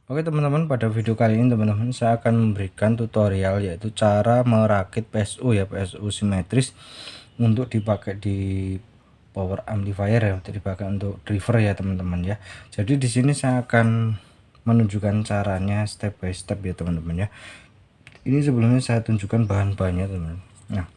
Oke teman-teman, pada video kali ini teman-teman saya akan memberikan tutorial yaitu cara merakit PSU ya, PSU simetris untuk dipakai di power amplifier ya, untuk dipakai untuk driver ya teman-teman ya. Jadi di sini saya akan menunjukkan caranya step by step ya teman-teman ya. Ini sebelumnya saya tunjukkan bahan-bahannya teman-teman. Nah,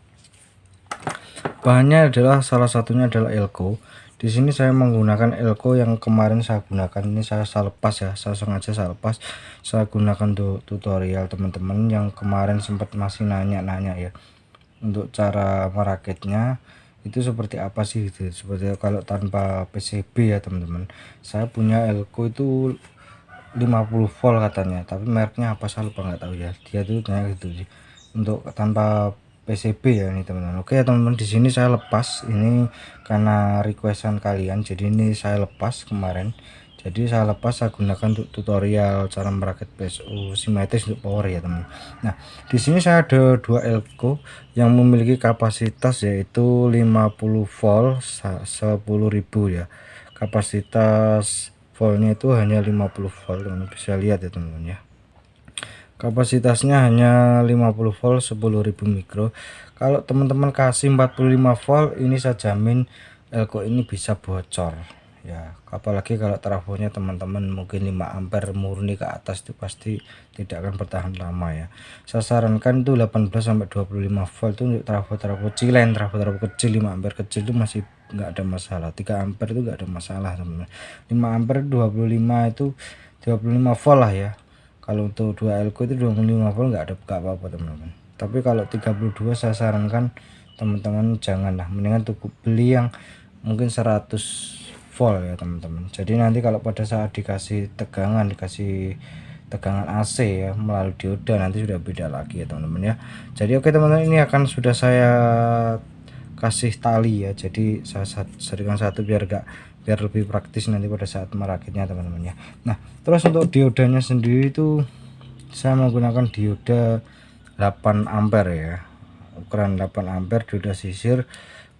bahannya adalah salah satunya adalah elko. Di sini saya menggunakan elko yang kemarin saya gunakan, ini saya lepas ya, saya sengaja saya lepas. Saya gunakan untuk tutorial teman-teman yang kemarin sempat masih nanya-nanya ya, untuk cara merakitnya itu seperti apa sih gitu. Seperti kalau tanpa PCB ya teman-teman. Saya punya elko itu 50 volt katanya, tapi mereknya apa saya lupa nggak tahu ya. Dia tuh kayak gitu sih untuk tanpa PCB ya ini teman-teman. Oke ya teman-teman, di sini saya lepas ini karena requestan kalian, jadi ini saya lepas kemarin. Jadi saya lepas, saya gunakan untuk tutorial cara merakit PSU simetris untuk power ya teman. Nah, di sini saya ada dua elko yang memiliki kapasitas yaitu 50 volt 10.000 ya. Kapasitas voltnya itu hanya 50 volt, teman bisa lihat ya teman-teman ya. Kapasitasnya hanya 50 volt 10.000 mikro. Kalau teman-teman kasih 45 volt, ini saya jamin elko ini bisa bocor ya. Apalagi kalau trafonya teman-teman mungkin 5 ampere murni ke atas, itu pasti tidak akan bertahan lama ya. Saya sarankan itu 18 sampai 25 volt itu untuk trafo-trafo cilen, trafo-trafo kecil 5 ampere kecil itu masih nggak ada masalah. 3 ampere itu nggak ada masalah teman-teman. 5 ampere 25 itu 25 volt lah ya. Kalau untuk 2 elko itu 25 volt nggak apa-apa teman-teman. Tapi kalau 32 saya sarankan teman-teman janganlah, mendingan tuh beli yang mungkin 100 volt ya teman-teman. Jadi nanti kalau pada saat dikasih tegangan, dikasih tegangan AC ya melalui dioda, nanti sudah beda lagi ya teman-teman ya. Jadi oke teman-teman, ini akan sudah saya kasih tali ya, jadi saya satukan satu biar lebih praktis nanti pada saat merakitnya teman-teman ya. Nah, terus untuk diodanya sendiri itu saya menggunakan dioda 8 ampere ya, ukuran 8 ampere, dioda sisir,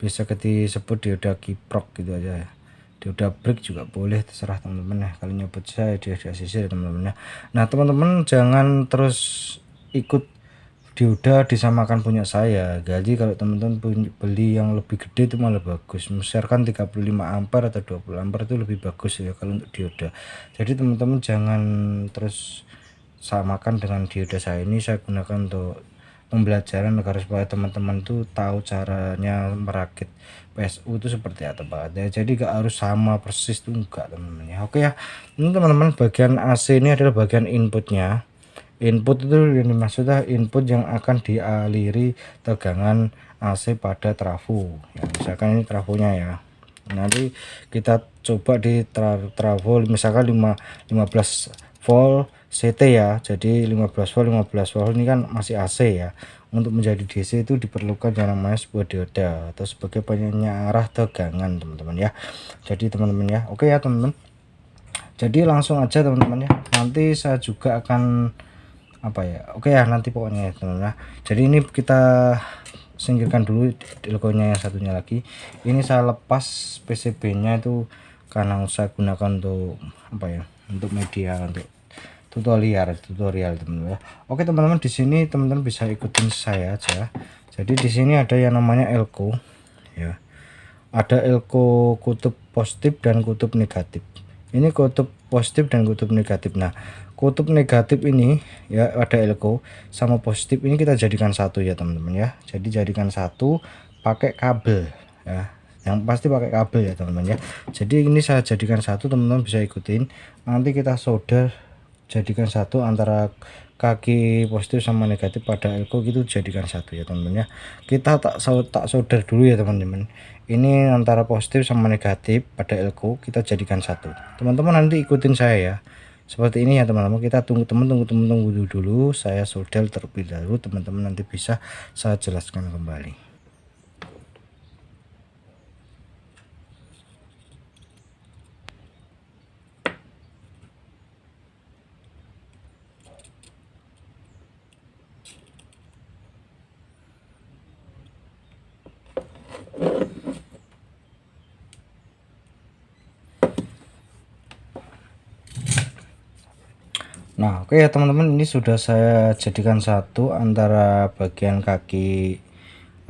bisa disebut dioda kiprok gitu aja ya. Dioda brick juga boleh, terserah teman-teman ya. Kalau nyebut saya dioda sisir teman-teman ya. Nah teman-teman jangan terus ikut dioda disamakan punya saya. Jadi kalau teman-teman beli yang lebih gede itu malah bagus, misalkan 35 ampere atau 20 ampere itu lebih bagus ya kalau untuk dioda. Jadi teman-teman jangan terus samakan dengan dioda saya. Ini saya gunakan untuk pembelajaran agar supaya teman-teman tuh tahu caranya merakit PSU itu seperti apa ya. Jadi gak harus sama persis tuh, enggak teman-teman ya. Oke ya, ini teman-teman bagian AC ini adalah bagian inputnya. Input itu ini maksudnya input yang akan dialiri tegangan AC pada trafo ya. Misalkan ini trafonya ya, nanti kita coba di trafo misalkan 15 volt CT ya. Jadi 15 volt ini kan masih AC ya. Untuk menjadi DC itu diperlukan yang namanya sebuah dioda atau sebagai penyarah tegangan teman-teman ya. Jadi teman-teman ya, oke ya teman-teman. Jadi langsung aja teman-teman ya, nanti saya juga akan apa ya, oke ya nanti pokoknya ya teman-teman. Jadi ini kita singkirkan dulu elkonya yang satunya lagi. Ini saya lepas PCB nya itu karena saya gunakan untuk apa ya, untuk media, untuk tutorial teman-teman ya. Oke teman-teman, di sini teman-teman bisa ikutin saya aja. Jadi di sini ada yang namanya elko ya, ada elko kutub positif dan kutub negatif. Ini kutub positif dan kutub negatif. Nah, kutub negatif ini ya, ada elko sama positif ini kita jadikan satu ya teman-teman ya. Jadi jadikan satu pakai kabel ya, yang pasti pakai kabel ya teman-teman ya. Jadi ini saya jadikan satu, teman-teman bisa ikutin. Nanti kita solder, jadikan satu antara kaki positif sama negatif pada elko gitu, jadikan satu ya teman-teman ya. Kita tak solder dulu ya teman-teman. Ini antara positif sama negatif pada elko kita jadikan satu. Teman-teman nanti ikutin saya ya. Seperti ini ya teman-teman. Kita tunggu dulu. Saya solder terlebih dahulu, teman-teman nanti bisa saya jelaskan kembali. Nah, oke ya teman-teman, ini sudah saya jadikan satu antara bagian kaki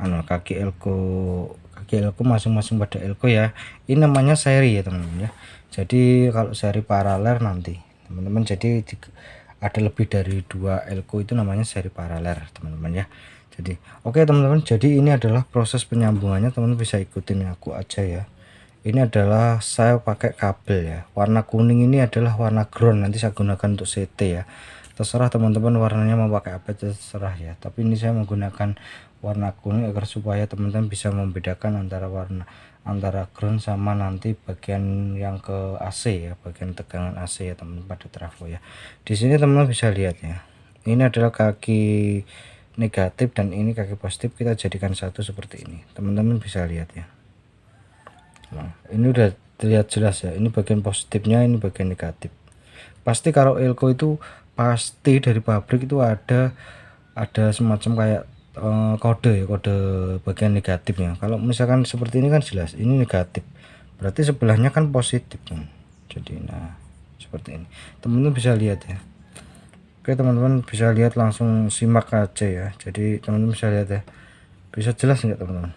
kaki elko masing-masing pada elko ya. Ini namanya seri ya teman-teman ya. Jadi kalau seri paralel nanti teman-teman, jadi ada lebih dari 2 elko itu namanya seri paralel teman-teman ya. Jadi oke teman-teman, jadi ini adalah proses penyambungannya, teman-teman bisa ikutin aku aja ya. Ini adalah saya pakai kabel ya, warna kuning ini adalah warna ground, nanti saya gunakan untuk CT ya. Terserah teman-teman warnanya mau pakai apa, terserah ya, tapi ini saya menggunakan warna kuning agar supaya teman-teman bisa membedakan antara ground sama nanti bagian yang ke AC ya, bagian tegangan AC ya teman-teman pada trafo ya. Di sini teman-teman bisa lihat ya, ini adalah kaki negatif dan ini kaki positif, kita jadikan satu seperti ini, teman-teman bisa lihat ya. Nah, ini udah terlihat jelas ya, ini bagian positifnya, ini bagian negatif. Pasti kalau elko itu pasti dari pabrik itu ada semacam kayak kode ya, kode bagian negatifnya. Kalau misalkan seperti ini kan jelas ini negatif, berarti sebelahnya kan positif kan. Jadi nah seperti ini teman-teman bisa lihat ya. Oke teman-teman bisa lihat, langsung simak aja ya. Jadi teman-teman bisa lihat ya, bisa jelas enggak teman-teman?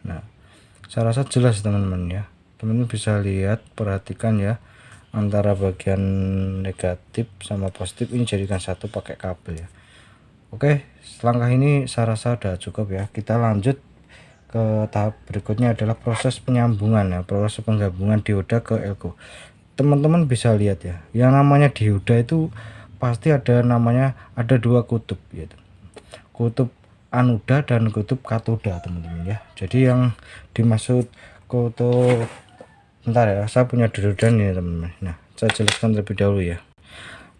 Nah, saya rasa jelas teman-teman ya. Teman-teman bisa lihat, perhatikan ya, antara bagian negatif sama positif ini jadikan satu pakai kabel ya. Oke, selangkah ini saya rasa udah cukup ya. Kita lanjut ke tahap berikutnya, adalah proses penyambungan ya, proses penggabungan dioda ke elko. Teman-teman bisa lihat ya, yang namanya dioda itu pasti ada dua kutub yaitu kutub anoda dan kutub katoda teman-teman ya. Jadi yang dimaksud kutub, bentar ya, saya punya dioda nih teman-teman. Nah, saya jelaskan terlebih dahulu ya.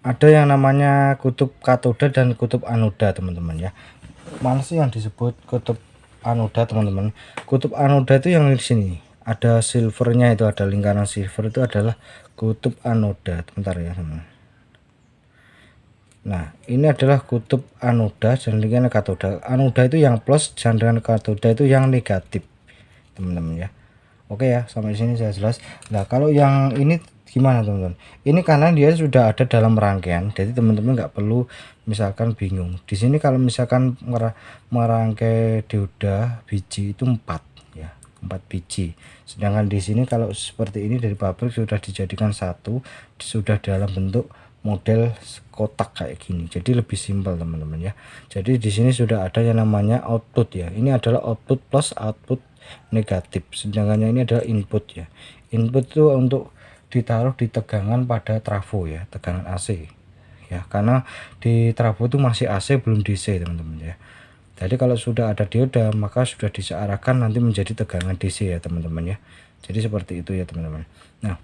Ada yang namanya kutub katoda dan kutub anoda teman-teman ya. Mana sih yang disebut kutub anoda teman-teman? Kutub anoda itu yang di sini ada silvernya, itu ada lingkaran silver, itu adalah kutub anoda. Bentar ya teman. Nah, ini adalah kutub anoda dan lingkaran katoda. Anoda itu yang plus, dan katoda itu yang negatif teman-teman ya. Oke ya, sampai sini saya jelas. Nah, kalau yang ini gimana teman-teman? Ini karena dia sudah ada dalam rangkaian, jadi teman-teman nggak perlu misalkan bingung. Di sini kalau misalkan merangkai dioda biji itu 4 ya, 4 biji. Sedangkan di sini kalau seperti ini dari pabrik sudah dijadikan satu, sudah dalam bentuk model kotak kayak gini, jadi lebih simpel teman-teman ya. Jadi di sini sudah ada yang namanya output ya, ini adalah output plus output negatif, sedangkan ini adalah input ya. Input itu untuk ditaruh di tegangan pada trafo ya, tegangan AC ya, karena di trafo itu masih AC belum DC teman-teman ya. Jadi kalau sudah ada dioda maka sudah disearahkan nanti menjadi tegangan DC ya teman-teman ya. Jadi seperti itu ya teman-teman. Nah,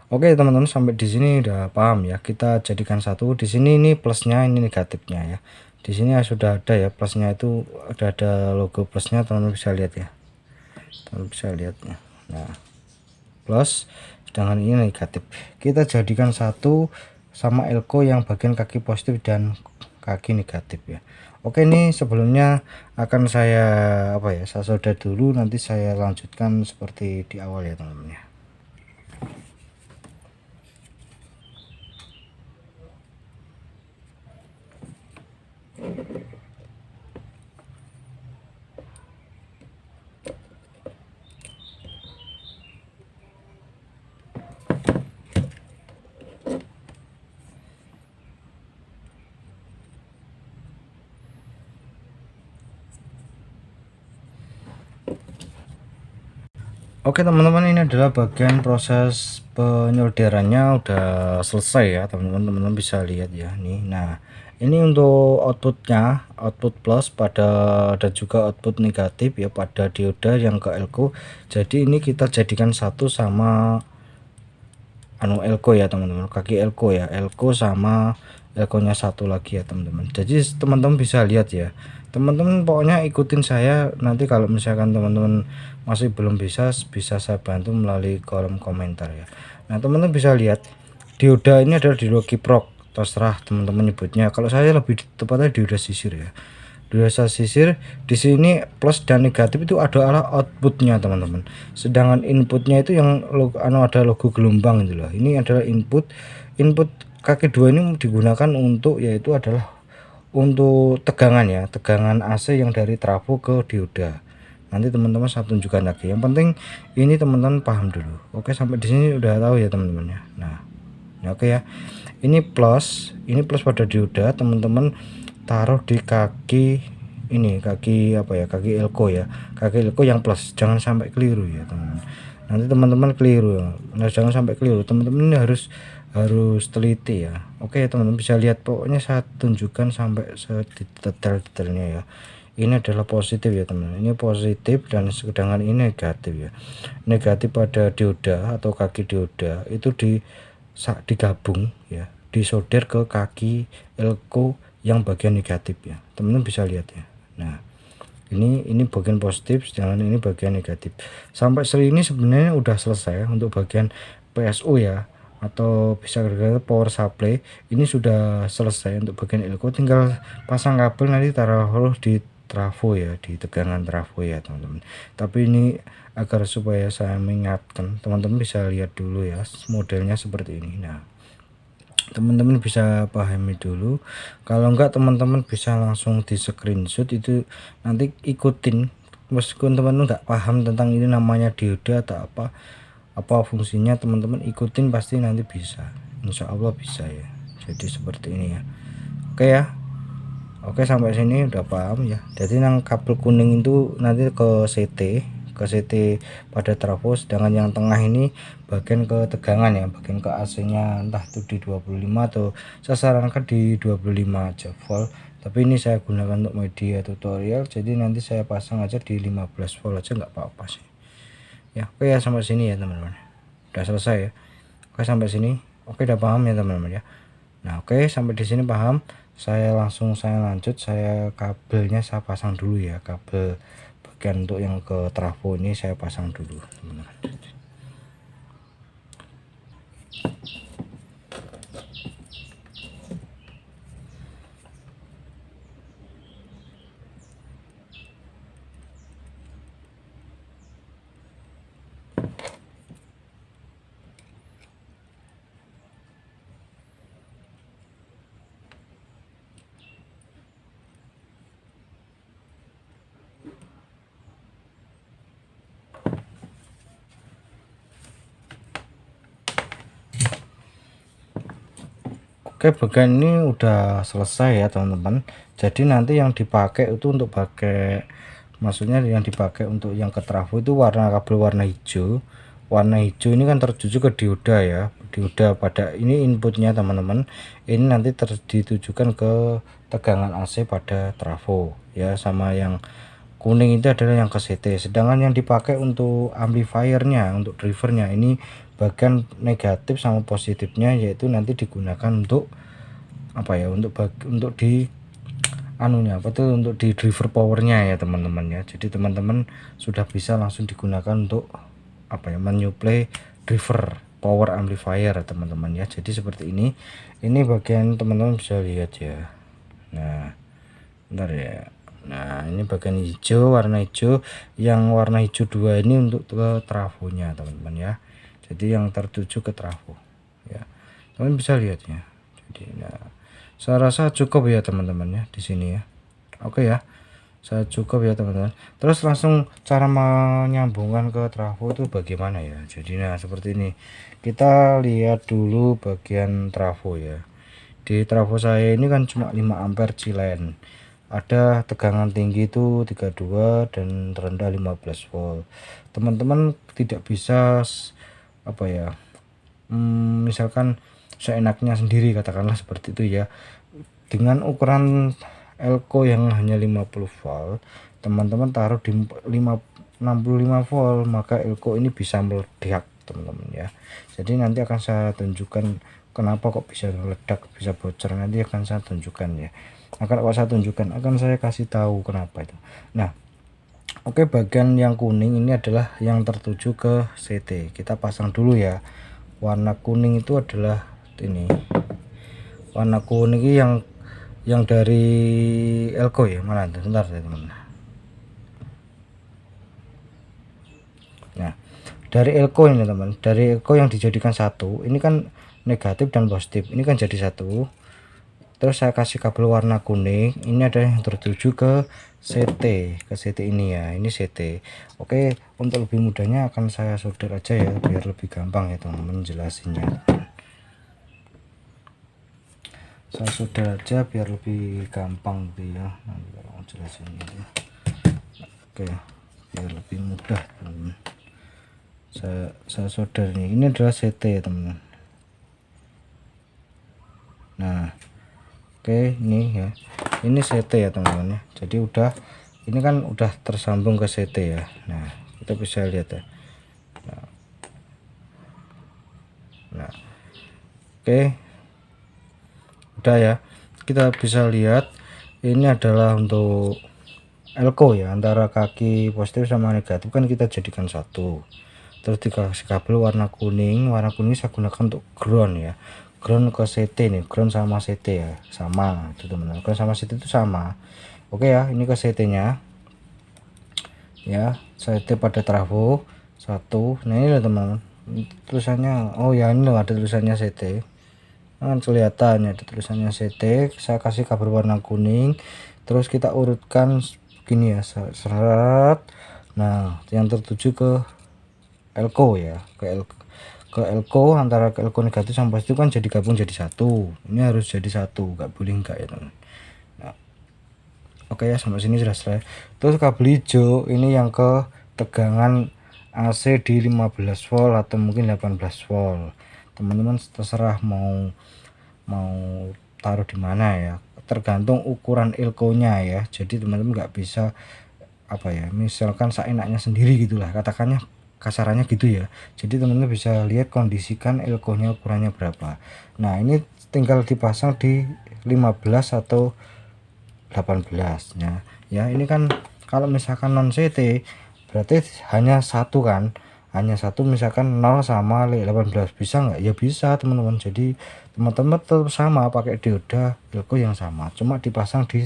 oke teman-teman, sampai di sini udah paham ya. Kita jadikan satu. Di sini ini plusnya, ini negatifnya ya. Di sini sudah ada ya, plusnya itu ada logo plusnya, teman-teman bisa lihat ya. Teman-teman bisa lihat ya. Nah, plus, sedangkan ini negatif. Kita jadikan satu sama elko yang bagian kaki positif dan kaki negatif ya. Oke, ini sebelumnya akan saya saya solder dulu, nanti saya lanjutkan seperti di awal ya teman-teman ya. Oke teman-teman, ini adalah bagian proses penyolderannya udah selesai ya teman-teman. Teman-teman bisa lihat ya nih. Nah, ini untuk outputnya, output plus pada dan juga output negatif ya pada dioda yang ke elko. Jadi ini kita jadikan satu sama elko ya teman-teman, kaki elko ya, elko sama elkonya satu lagi ya teman-teman. Jadi teman-teman bisa lihat ya teman-teman, pokoknya ikutin saya. Nanti kalau misalkan teman-teman masih belum bisa saya bantu melalui kolom komentar ya. Nah, teman-teman bisa lihat dioda ini adalah dioda kiprok, terserah teman-teman nyebutnya. Kalau saya lebih tepatnya dioda sisir ya. Dioda sisir di sini plus dan negatif itu adalah outputnya teman-teman. Sedangkan inputnya itu yang ada logo gelombang itu loh. Ini adalah input kaki 2 ini digunakan untuk yaitu adalah untuk tegangan ya, tegangan AC yang dari trafo ke dioda. Nanti teman-teman saya tunjukkan lagi. Yang penting ini teman-teman paham dulu. Oke, sampai di sini udah tahu ya teman-teman ya. Nah, oke ya. Ini plus pada dioda, teman-teman taruh di kaki ini, kaki apa ya? Kaki elko ya. Kaki elko yang plus, jangan sampai keliru ya, teman-teman. Nanti teman-teman keliru. Nah, jangan sampai keliru. Teman-teman ini harus teliti ya. Oke, teman-teman bisa lihat pokoknya saya tunjukkan sampai sedetail-detailnya ya. Ini adalah positif ya teman-teman, ini positif, dan sedangkan ini negatif ya. Negatif pada dioda atau kaki dioda itu digabung ya, disolder ke kaki elko yang bagian negatif ya, teman-teman bisa lihat ya. Nah, ini bagian positif, sedangkan ini bagian negatif. Sampai sini sebenarnya udah selesai untuk bagian PSU ya, atau bisa dikatakan power supply. Ini sudah selesai untuk bagian elko, tinggal pasang kabel, nanti taruh di trafo ya, di tegangan trafo ya teman-teman. Tapi ini agar supaya saya mengingatkan, teman-teman bisa lihat dulu ya modelnya seperti ini. Nah, teman-teman bisa pahami dulu, kalau enggak teman-teman bisa langsung di screenshot, itu nanti ikutin, meskipun teman-teman enggak paham tentang ini namanya dioda atau apa fungsinya, teman-teman ikutin pasti nanti bisa, insya Allah bisa ya. Jadi seperti ini ya. Oke ya. Oke, sampai sini udah paham ya. Jadi yang kabel kuning itu nanti ke CT pada trafo, sedangkan yang tengah ini bagian ke tegangan ya, bagian ke AC nya, entah itu di 25 atau saya sarankan di 25 aja volt, tapi ini saya gunakan untuk media tutorial, jadi nanti saya pasang aja di 15 volt aja, nggak apa-apa sih ya. Oke ya, sampai sini ya teman-teman, udah selesai ya. Oke, sampai sini oke, udah paham ya teman-teman ya. Nah, oke, sampai di sini paham. Saya lanjut, saya kabelnya saya pasang dulu ya, kabel bagian untuk yang ke trafo ini saya pasang dulu teman-teman. Oke, bagian ini udah selesai ya teman-teman. Jadi nanti yang dipakai itu untuk maksudnya yang dipakai untuk yang ke trafo itu kabel warna hijau. Warna hijau ini kan tertuju ke dioda ya, dioda pada ini inputnya teman-teman. Ini nanti ditujukan ke tegangan AC pada trafo ya, sama yang kuning itu adalah yang ke CT. Sedangkan yang dipakai untuk amplifiernya, untuk drivernya, ini bagian negatif sama positifnya, yaitu nanti digunakan untuk apa ya, untuk di anunya apa tuh, untuk di driver powernya ya teman-teman ya. Jadi teman-teman sudah bisa langsung digunakan untuk apa ya, menyuplai driver power amplifier teman-teman ya. Jadi seperti ini bagian teman-teman bisa lihat ya. Nah, bentar ya. Nah, ini bagian hijau, warna hijau, yang warna hijau 2 ini untuk ke trafonya teman-teman ya. Jadi yang tertuju ke trafo ya, teman bisa lihat ya. Jadi nah, saya rasa cukup ya teman-teman ya di sini ya. Oke ya, saya cukup ya teman-teman. Terus langsung cara menyambungkan ke trafo itu bagaimana ya. Jadi nah seperti ini, kita lihat dulu bagian trafo ya. Di trafo saya ini kan cuma 5 ampere cilen, ada tegangan tinggi itu 32 dan rendah 15 volt. Teman-teman tidak bisa apa ya, misalkan seenaknya sendiri, katakanlah seperti itu ya. Dengan ukuran elko yang hanya 50 volt, teman-teman taruh di 65 volt, maka elko ini bisa meledak teman-teman ya. Jadi nanti akan saya tunjukkan kenapa kok bisa meledak, bisa bocor, nanti akan saya tunjukkan ya. Akan saya kasih tahu kenapa itu. Nah, oke, bagian yang kuning ini adalah yang tertuju ke CT. Kita pasang dulu ya. Warna kuning itu adalah ini. Warna kuning ini yang dari elko ya. Mana? Bentar ya teman. Nah, dari elko ini teman. Dari elko yang dijadikan satu. Ini kan negatif dan positif ini kan jadi satu. Terus saya kasih kabel warna kuning, ini ada yang tertuju ke CT, ini ya, ini CT. Oke, untuk lebih mudahnya akan saya solder aja ya, biar lebih gampang ya teman-teman jelasinnya. Saya solder aja biar lebih gampang gitu ya, nanti kalau jelasinnya ya. Oke, biar lebih mudah teman-teman. Saya solder ini adalah CT ya teman-teman. Nah, oke, ini ya, ini CT ya teman-teman ya. Jadi ini kan udah tersambung ke CT ya. Nah, kita bisa lihat ya. Nah, oke, udah ya. Kita bisa lihat ini adalah untuk elko ya, antara kaki positif sama negatif kan kita jadikan satu. Terus dikasih kabel warna kuning saya gunakan untuk ground ya, ground ke CT nih, ground sama CT ya sama itu teman-teman, ground sama CT itu sama. Oke ya, ini ke CT nya ya, CT pada trafo satu. Nah ini loh teman-teman, tulisannya, oh ya ini loh ada tulisannya CT kan, kelihatan ya ada tulisannya CT. Saya kasih kabel warna kuning, terus kita urutkan begini ya, seret. Nah yang tertuju ke elko ya, ke elko, antara ke elko negatif sama positif kan jadi gabung jadi satu. Ini harus jadi satu, nggak boleh enggak ya teman. Nah, oke ya, sampai sini sudah selesai. Terus kabel hijau ini yang ke tegangan AC di 15 volt atau mungkin 18 volt. Teman-teman terserah mau taruh di mana ya, tergantung ukuran elko-nya ya. Jadi teman-teman nggak bisa apa ya, misalkan seenaknya sendiri gitulah, katakannya kasarannya gitu ya. Jadi teman-teman bisa lihat kondisikan elko-nya ukurannya berapa. Nah ini tinggal dipasang di 15 atau 18 nya ya. Ini kan kalau misalkan non CT berarti hanya satu kan, hanya satu, misalkan 0 sama 18 bisa nggak ya, bisa teman-teman. Jadi teman-teman tetap sama pakai dioda elko yang sama, cuma dipasang di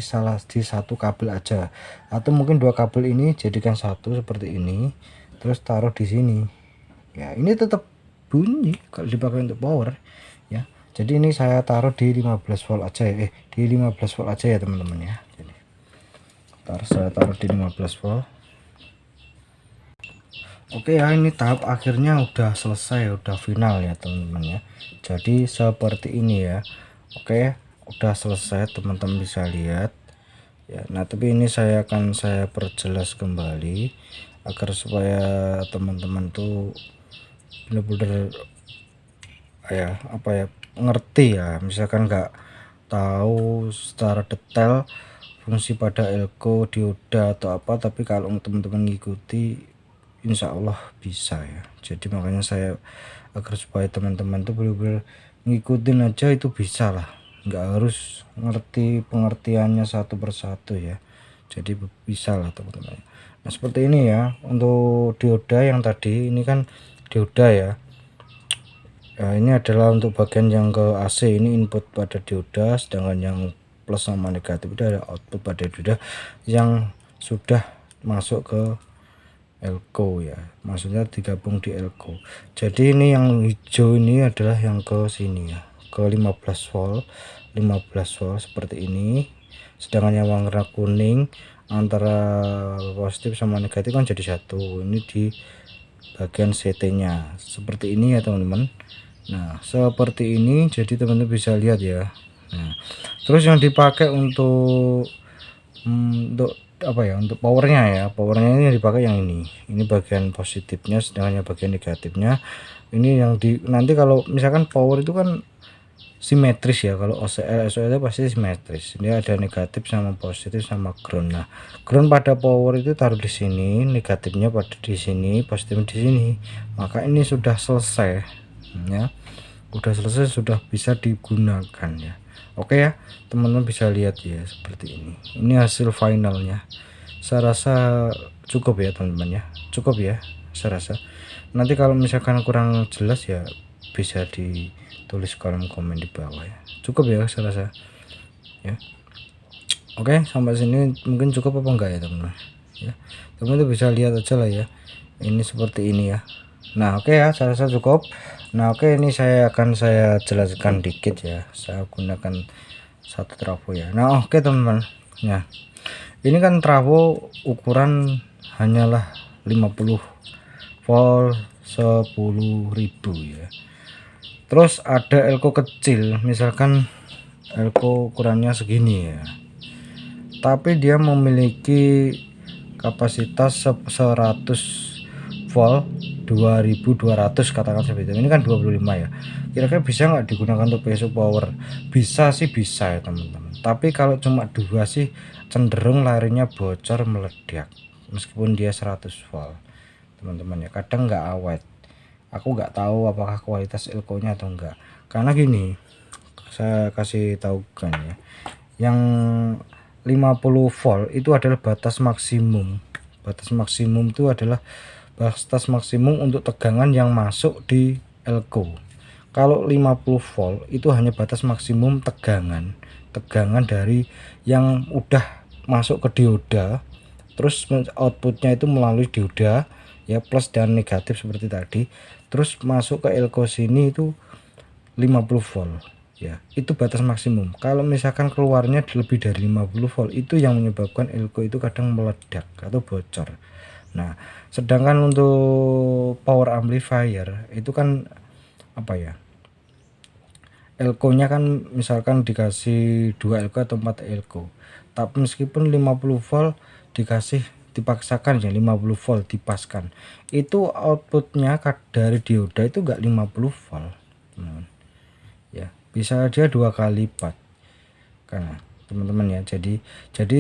satu kabel aja, atau mungkin dua kabel ini jadikan satu seperti ini, terus taruh di sini ya. Ini tetap bunyi kalau dipakai untuk power ya. Jadi ini saya taruh di 15 volt aja ya, di 15 volt aja ya teman-teman ya. Jadi saya taruh di 15 volt. Oke ya, ini tahap akhirnya udah selesai, udah final ya teman-teman ya. Jadi seperti ini ya. Oke, udah selesai, teman-teman bisa lihat ya. Nah tapi ini saya perjelas kembali agar supaya teman-teman tuh bener-bener ya apa ya, ngerti ya. Misalkan nggak tahu secara detail fungsi pada elko, dioda atau apa, tapi kalau teman-teman ngikuti insya Allah bisa ya. Jadi makanya saya agar supaya teman-teman tuh bener-bener ngikutin aja itu bisa lah, nggak harus ngerti pengertiannya satu persatu ya. Jadi bisa lah teman-teman. Nah seperti ini ya untuk dioda yang tadi, ini kan dioda ya. Ya, ini adalah untuk bagian yang ke AC, ini input pada dioda, sedangkan yang plus sama negatif itu ada output pada dioda yang sudah masuk ke elko ya, maksudnya digabung di elko. Jadi ini yang hijau ini adalah yang ke sini ya, ke 15 volt seperti ini, sedangkan yang warna kuning antara positif sama negatif kan jadi satu. Ini di bagian CT nya seperti ini ya teman-teman. Nah seperti ini, jadi teman-teman bisa lihat ya. Nah terus yang dipakai untuk apa ya, untuk powernya ya, powernya ini yang dipakai yang ini bagian positifnya, sedangkan yang bagian negatifnya ini yang nanti kalau misalkan power itu kan simetris ya, kalau OCL SOL itu pasti simetris. Ini ada negatif sama positif sama ground. Nah ground pada power itu taruh di sini, negatifnya pada di sini, positifnya di sini. Maka ini sudah selesai ya, udah selesai, sudah bisa digunakan ya. Oke ya teman-teman bisa lihat ya seperti ini hasil finalnya. Saya rasa cukup ya teman-teman ya, cukup ya saya rasa. Nanti kalau misalkan kurang jelas ya bisa ditulis kolom komen di bawah ya. Cukup ya saya rasa ya. Oke, sampai sini mungkin cukup apa enggak ya teman-teman ya. Teman-teman bisa lihat aja lah ya, ini seperti ini ya. Nah oke ya, saya rasa cukup. Nah oke, ini saya jelaskan dikit ya, saya gunakan satu trafo ya. Nah oke teman-teman ya, ini kan trafo ukuran hanyalah 50 volt 10.000 ya. Terus ada elko kecil, misalkan elko ukurannya segini ya, tapi dia memiliki kapasitas 100 volt 2200 katakan seperti itu. Ini kan 25 ya, kira-kira bisa nggak digunakan untuk PSU power? Bisa sih, bisa ya teman-teman, tapi kalau cuma dua sih cenderung larinya bocor meledak meskipun dia 100 volt teman-teman ya. Kadang nggak awet, aku nggak tahu apakah kualitas elko nya atau enggak, karena gini, saya kasih tahu kan ya, yang 50 volt itu adalah batas maksimum. Batas maksimum itu adalah batas maksimum untuk tegangan yang masuk di elko. Kalau 50 volt itu hanya batas maksimum tegangan dari yang udah masuk ke dioda, terus outputnya itu melalui dioda ya, plus dan negatif seperti tadi, terus masuk ke elko sini itu 50 volt ya, itu batas maksimum. Kalau misalkan keluarnya lebih dari 50 volt, itu yang menyebabkan elko itu kadang meledak atau bocor. Nah sedangkan untuk power amplifier itu kan apa ya, elko nya kan misalkan dikasih 2 elko atau 4 elko, tapi meskipun 50 volt dikasih, dipaksakan ya 50 volt dipaskan, itu outputnya dari dioda itu enggak 50 volt ya, bisa dia 2 kali lipat karena teman-teman ya. Jadi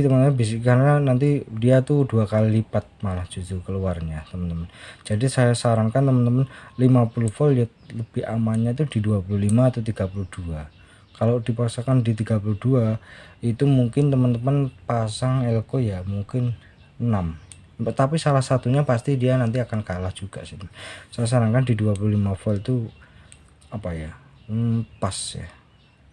teman-teman bisa, karena nanti dia tuh 2 kali lipat malah justru keluarnya teman-teman. Jadi saya sarankan teman-teman 50 volt ya, lebih amannya itu di 25 atau 32. Kalau dipaksakan di 32 itu mungkin teman-teman pasang elko ya mungkin 6, tapi salah satunya pasti dia nanti akan kalah juga sih. Saya sarankan di 25 volt itu apa ya, pas ya,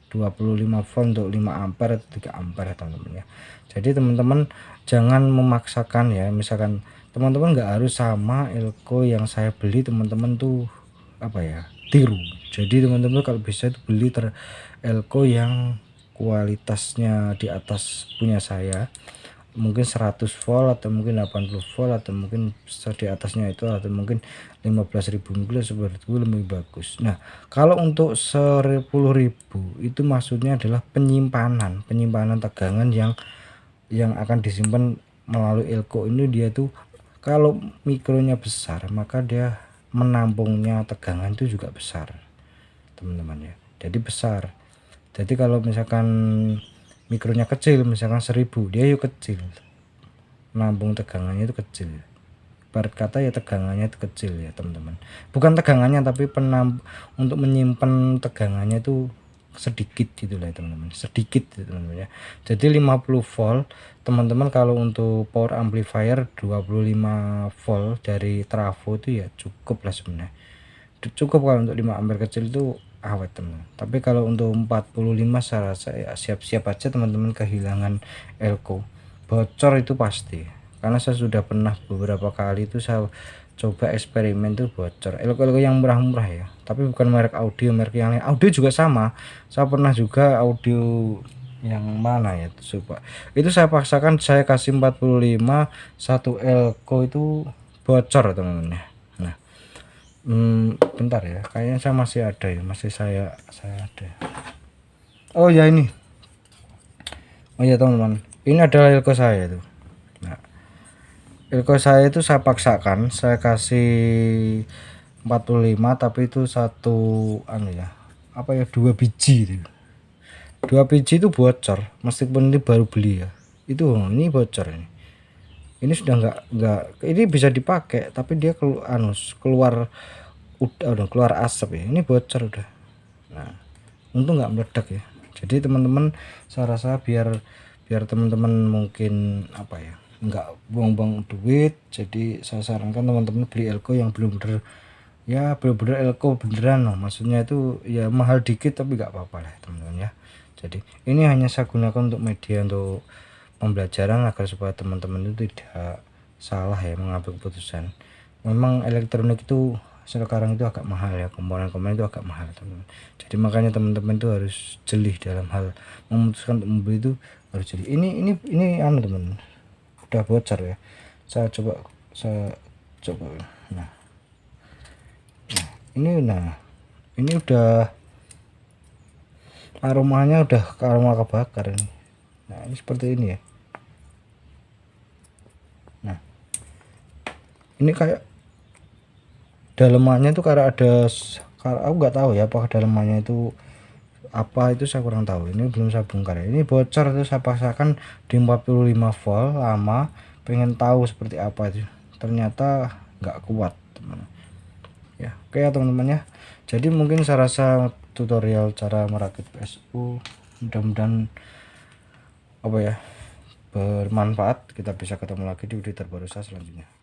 25 volt untuk 5 ampere atau 3 ampere teman-teman ya. Jadi teman-teman jangan memaksakan ya, misalkan teman-teman nggak harus sama elko yang saya beli, teman-teman tuh apa ya, tiru. Jadi teman-teman kalau bisa itu beli elko yang kualitasnya di atas punya saya, mungkin 100 volt atau mungkin 80 volt atau mungkin di atasnya itu, atau mungkin 15.000 mungkin seperti itu lebih bagus. Nah kalau untuk 10.000 itu maksudnya adalah penyimpanan tegangan yang akan disimpan melalui elko ini. Dia tuh kalau mikronya besar maka dia menampungnya tegangan itu juga besar teman-teman ya, jadi besar. Jadi kalau misalkan mikronya kecil, misalkan 1000, dia yuk kecil, nampung tegangannya itu kecil. Ibarat kata ya tegangannya itu kecil ya teman-teman, bukan tegangannya tapi untuk menyimpan tegangannya itu sedikit gitu lah teman-teman, sedikit gitu, teman-teman ya. Jadi 50 volt teman-teman, kalau untuk power amplifier 25 volt dari trafo itu ya cukup lah sebenarnya, cukup. Kalau untuk 5 ampere kecil itu awet teman. Tapi kalau untuk 45 saya rasa ya siap-siap aja teman-teman kehilangan elko, bocor itu pasti, karena saya sudah pernah beberapa kali itu saya coba eksperimen tuh bocor elko yang murah-murah ya, tapi bukan merek audio, merek yang lain. Audio juga sama, saya pernah juga audio yang mana ya, coba itu saya paksakan, saya kasih 45, satu elko itu bocor teman-teman ya. Nah bentar ya, kayaknya saya masih ada ya, masih saya ada. Oh ya ini, oh ya teman-teman, ini adalah elko saya tuh. Nah elko saya itu saya paksakan, saya kasih 45, tapi itu satu anu ya, apa ya, 2 biji itu, 2 biji itu bocor meskipun ini baru beli ya. Itu ini bocor, ini sudah enggak, ini bisa dipakai tapi dia keluar udah keluar asap ya, ini bocor udah. Nah untung nggak meledak ya. Jadi teman-teman saya rasa biar teman-teman mungkin apa ya, nggak buang-buang duit, jadi saya sarankan teman-teman beli elko yang bener-bener ya, bener-bener elko beneran loh, maksudnya itu ya mahal dikit tapi nggak apa-apa lah teman-teman ya. Jadi ini hanya saya gunakan untuk media, untuk pembelajaran, agar supaya teman-teman itu tidak salah ya mengambil keputusan. Memang elektronik itu sekarang itu agak mahal ya, komponen-komponen itu agak mahal teman-teman. Jadi makanya teman-teman itu harus jeli dalam hal memutuskan untuk membeli, itu harus jeli. Ini anu teman, udah bocor ya. Saya coba nah ini udah aromanya udah aroma kebakar ini. Nah ini seperti ini ya. Nah ini kayak dalemannya tuh kayak ada, aku nggak tahu ya apakah dalemannya itu apa, itu saya kurang tahu. Ini belum saya bongkar ya. Ini bocor, itu saya paksakan di 45 volt lama, pengen tahu seperti apa itu, ternyata nggak kuat teman ya. Oke ya teman-teman ya, jadi mungkin saya rasa tutorial cara merakit PSU mudah-mudahan apa ya bermanfaat. Kita bisa ketemu lagi di video terbaru saya selanjutnya.